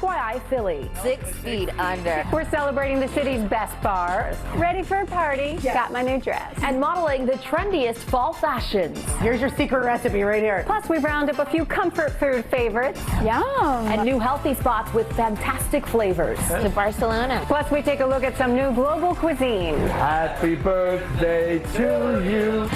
FYI Philly, 6 feet under. We're celebrating the city's best bars. Ready for a party? Yeah. Got my new dress. And modeling the trendiest fall fashions. Here's your secret recipe right here. Plus, we've rounded up a few comfort food favorites. Yum. And new healthy spots with fantastic flavors. To Barcelona. Plus, we take a look at some new global cuisine. Happy birthday to you.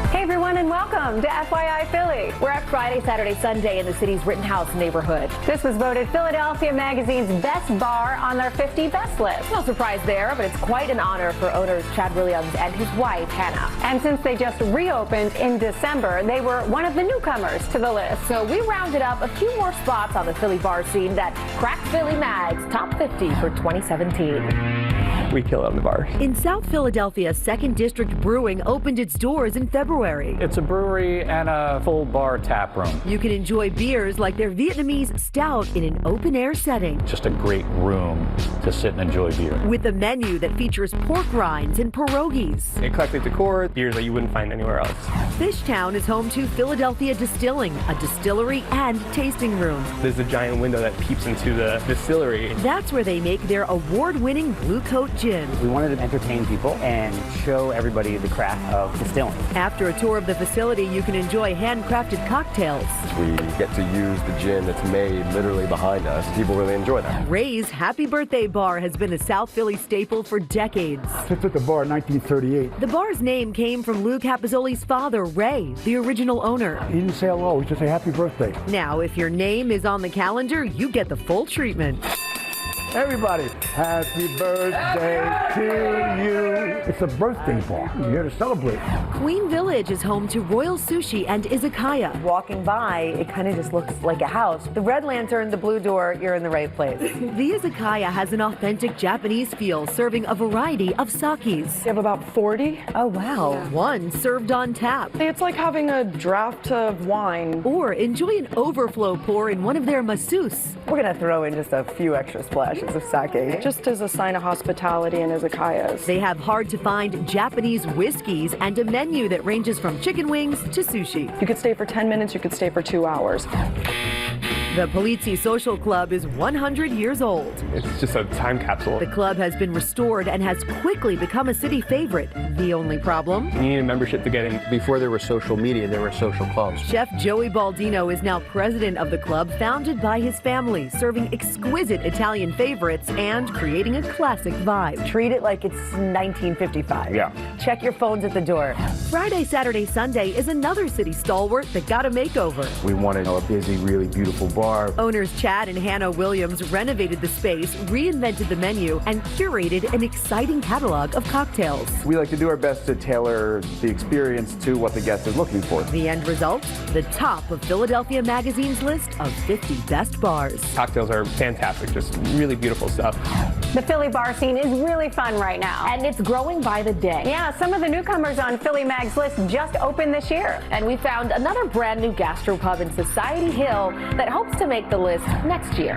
Hey everyone, and welcome to FYI Philly. We're at Friday, Saturday, Sunday in the city's Rittenhouse neighborhood. This was voted Philadelphia Magazine's best bar on their 50 best list. No surprise there, but it's quite an honor for owners Chad Williams and his wife, Hannah. And since they just reopened in December, they were one of the newcomers to the list. So we rounded up a few more spots on the Philly bar scene that cracked Philly Mag's top 50 for 2017. We kill it on the bar. In South Philadelphia, 2nd District Brewing opened its doors in February. It's a brewery and a full bar tap room. You can enjoy beers like their Vietnamese stout in an open-air setting. Just a great room to sit and enjoy beer. With a menu that features pork rinds and pierogies. Eclectic decor, beers that you wouldn't find anywhere else. Fishtown is home to Philadelphia Distilling, a distillery and tasting room. There's a giant window that peeps into the distillery. That's where they make their award-winning Blue Coat Gin. We wanted to entertain people and show everybody the craft of distilling. After a tour of the facility, you can enjoy handcrafted cocktails. We get to use the gin that's made literally behind us. People really enjoy that. Ray's Happy Birthday Bar has been a South Philly staple for decades. Since at the bar in 1938. The bar's name came from Lou Capozzoli's father, Ray, the original owner. He didn't say hello, he just said happy birthday. Now, if your name is on the calendar, you get the full treatment. Everybody, happy birthday to you. It's a birthday bar. You're here to celebrate. Queen Village is home to Royal Sushi and Izakaya. Walking by, it kind of just looks like a house. The red lantern, the blue door, you're in the right place. The Izakaya has an authentic Japanese feel, serving a variety of sakes. You have about 40. Oh, wow. Yeah. One served on tap. It's like having a draft of wine. Or enjoy an overflow pour in one of their masseuse. We're going to throw in just a few extra splashes of sake. Just as a sign of hospitality in izakayas. They have hard-to-find Japanese whiskeys and a menu that ranges from chicken wings to sushi. You could stay for 10 minutes, you could stay for 2 hours. The Polizzi Social Club is 100 years old. It's just a time capsule. The club has been restored and has quickly become a city favorite. The only problem? You need a membership to get in. Before there was social media, there were social clubs. Chef Joey Baldino is now president of the club, founded by his family, serving exquisite Italian favorites and creating a classic vibe. Treat it like it's 1955. Yeah. Check your phones at the door. Friday, Saturday, Sunday is another city stalwart that got a makeover. We wanted a busy, really beautiful bar. Owners Chad and Hannah Williams renovated the space, reinvented the menu, and curated an exciting catalog of cocktails. We like to do our best to tailor the experience to what the guest is looking for. The end result? The top of Philadelphia Magazine's list of 50 best bars. Cocktails are fantastic, just really beautiful stuff. The Philly bar scene is really fun right now. And it's growing by the day. Yeah, some of the newcomers on Philly Mag's list just opened this year. And we found another brand new gastropub in Society Hill that hopes to make the list next year.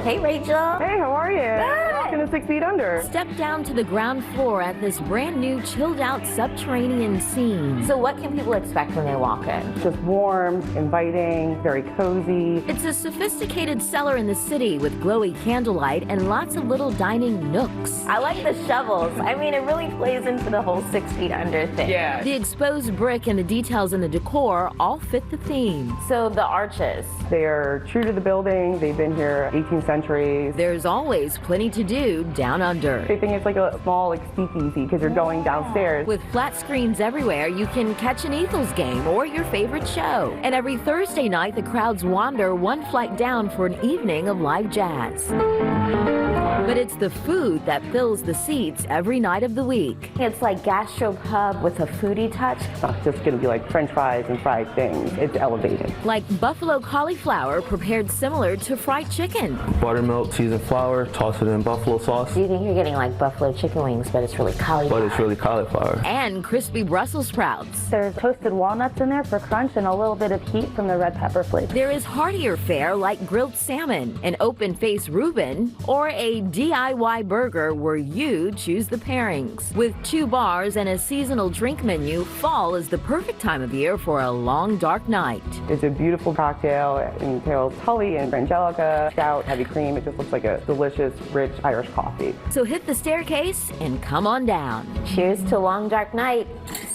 Hey, Rachel. Hey, how are you? Good. Welcome to 6 Feet Under. Step down to the ground floor at this brand new chilled out subterranean scene. So what can people expect when they walk in? Just warm, inviting, very cozy. It's a sophisticated cellar in the city with glowy candlelight and lots of little dining nooks. I like the shovels. I mean, it really plays into the whole 6 feet under thing. Yeah. The exposed brick and the details in the decor all fit the theme. So the arches. They are true to the building. They've been here 18 centuries. There's always plenty to do down under. They think it's like a small speakeasy because you're going downstairs. With flat screens everywhere, you can catch an Eagles game or your favorite show. And every Thursday night, the crowds wander one flight down for an evening of live jazz. But it's the food that fills the seats every night of the week. It's like gastropub with a foodie touch. It's not just going to be like French fries and fried things. It's elevated. Like buffalo cauliflower prepared similar to fried chicken. buttermilk, seasoned flour, toss it in buffalo sauce. You think you're getting like buffalo chicken wings, but it's really cauliflower. But it's really cauliflower. And crispy Brussels sprouts. There's toasted walnuts in there for crunch and a little bit of heat from the red pepper flakes. There is heartier fare like grilled salmon, an open-faced Reuben, or a DIY burger where you choose the pairings. With 2 bars and a seasonal drink menu, fall is the perfect time of year for a long, dark night. It's a beautiful cocktail. It entails Tully and Angelica, stout, heavy cream. It just looks like a delicious, rich Irish coffee. So hit the staircase and come on down. Cheers to a long, dark night,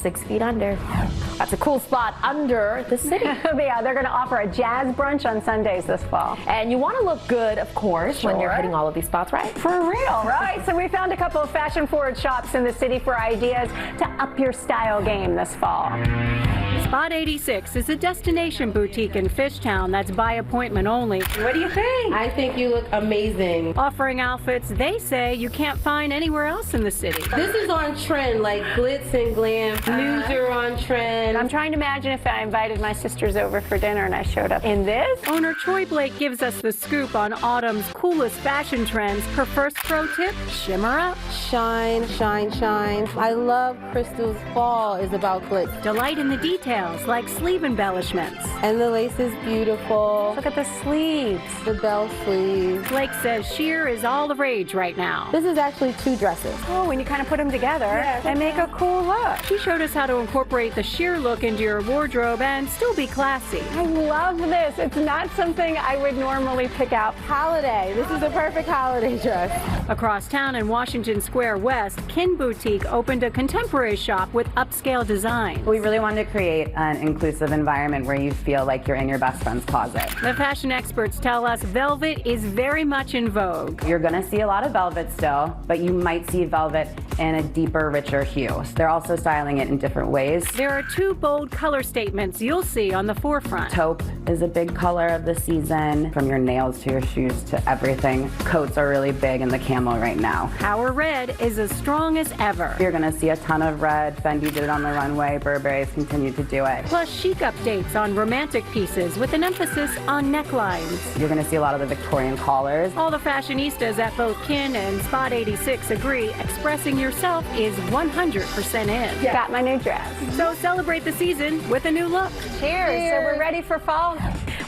6 feet under. That's a cool spot under the city. Yeah, they're going to offer a jazz brunch on Sundays this fall. And you want to look good, of course, when you're hitting all of these spots, right? For real, right? So we found a couple of fashion-forward shops in the city for ideas to up your style game this fall. Spot 86 is a destination boutique in Fishtown that's by appointment only. What do you think? I think you look amazing. Offering outfits they say you can't find anywhere else in the city. This is on trend, like glitz and glam. Nudes are on trend. I'm trying to imagine if I invited my sisters over for dinner and I showed up in this. Owner Troy Blake gives us the scoop on autumn's coolest fashion trends. Her first pro tip, shimmer up. Shine, shine, shine. I love Crystal's fall is about glitz. Delight in the details, like sleeve embellishments. And the lace is beautiful. Look at the sleeves. The bell sleeves. Blake says sheer is all the rage right now. This is actually 2 dresses. Oh, when you kind of put them together and make a cool look. She showed us how to incorporate the sheer look into your wardrobe and still be classy. I love this. It's not something I would normally pick out. Holiday. This is the perfect holiday dress. Across town in Washington Square West, Kin Boutique opened a contemporary shop with upscale design. We really wanted to create an inclusive environment where you feel like you're in your best friend's closet. The fashion experts tell us velvet is very much in vogue. You're going to see a lot of velvet still, but you might see velvet in a deeper, richer hue. They're also styling it in different ways. There are 2 bold color statements you'll see on the forefront. Taupe is a big color of the season, from your nails to your shoes to everything. Coats are really big in the camel right now. Our red is as strong as ever. You're going to see a ton of red. Fendi did it on the runway. Burberry's continued to do it. Plus chic updates on romantic pieces with an emphasis on necklines. You're going to see a lot of the Victorian collars. All the fashionistas at both Kin and Spot 86 agree expressing yourself is 100% in. Yeah. Got my new dress. So celebrate the season with a new look. Cheers. So we're ready for fall.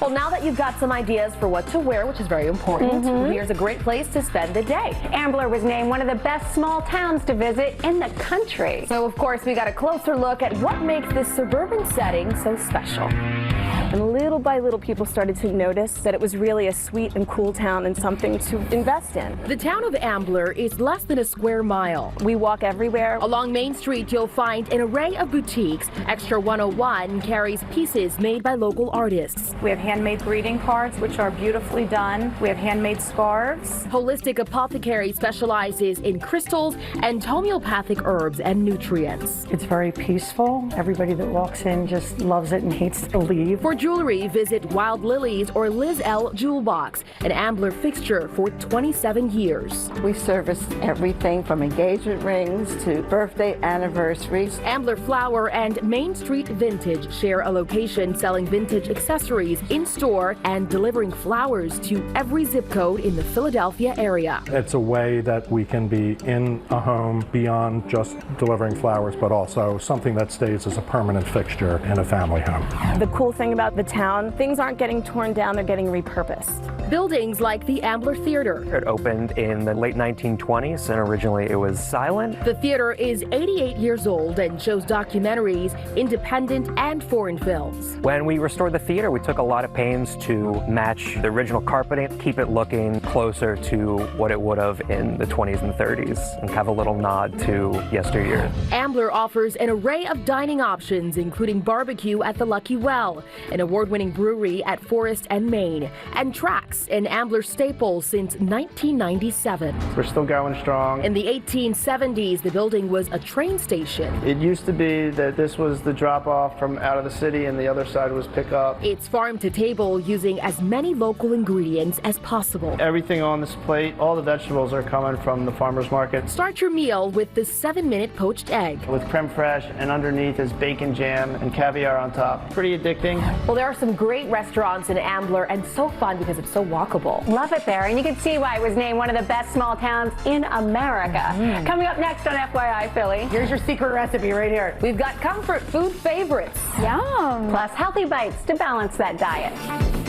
Well, now that you've got some ideas for what to wear, which is very important, here's a great place to spend the day. Ambler was named one of the best small towns to visit in the country. So, of course, we got a closer look at what makes this suburban setting so special. And little by little, people started to notice that it was really a sweet and cool town and something to invest in. The town of Ambler is less than a square mile. We walk everywhere. Along Main Street, you'll find an array of boutiques. Extra 101 carries pieces made by local artists. We have handmade greeting cards, which are beautifully done. We have handmade scarves. Holistic Apothecary specializes in crystals and homeopathic herbs and nutrients. It's very peaceful. Everybody that walks in just loves it and hates to leave. For jewelry, visit Wild Lilies or Liz L Jewel Box, an Ambler fixture for 27 years. We service everything from engagement rings to birthday anniversaries. Ambler Flower and Main Street Vintage share a location selling vintage accessories in-store and delivering flowers to every zip code in the Philadelphia area. It's a way that we can be in a home beyond just delivering flowers, but also something that stays as a permanent fixture in a family home. The cool thing about the town, things aren't getting torn down, they're getting repurposed. Buildings like the Ambler Theater. It opened in the late 1920s, and originally it was silent. The theater is 88 years old and shows documentaries, independent and foreign films. When we restored the theater, we took a lot of pains to match the original carpeting, keep it looking closer to what it would have in the 20s and 30s, and have a little nod to yesteryear. Ambler offers an array of dining options, including barbecue at the Lucky Well, an award-winning brewery at Forest and Main, and Tracks, an Ambler staple since 1997. We're still going strong. In the 1870s, the building was a train station. It used to be that this was the drop-off from out of the city and the other side was pick-up. It's farm to table using as many local ingredients as possible. Everything on this plate, all the vegetables are coming from the farmer's market. Start your meal with the 7-minute poached egg. With creme fraiche, and underneath is bacon jam and caviar on top. Pretty addicting. Well, there are some great restaurants in Ambler and so fun because it's so walkable. Love it there, and you can see why it was named one of the best small towns in America. Coming up next on FYI Philly. Here's your secret recipe right here. We've got comfort food favorites. Yum. Plus healthy bites to balance that diet.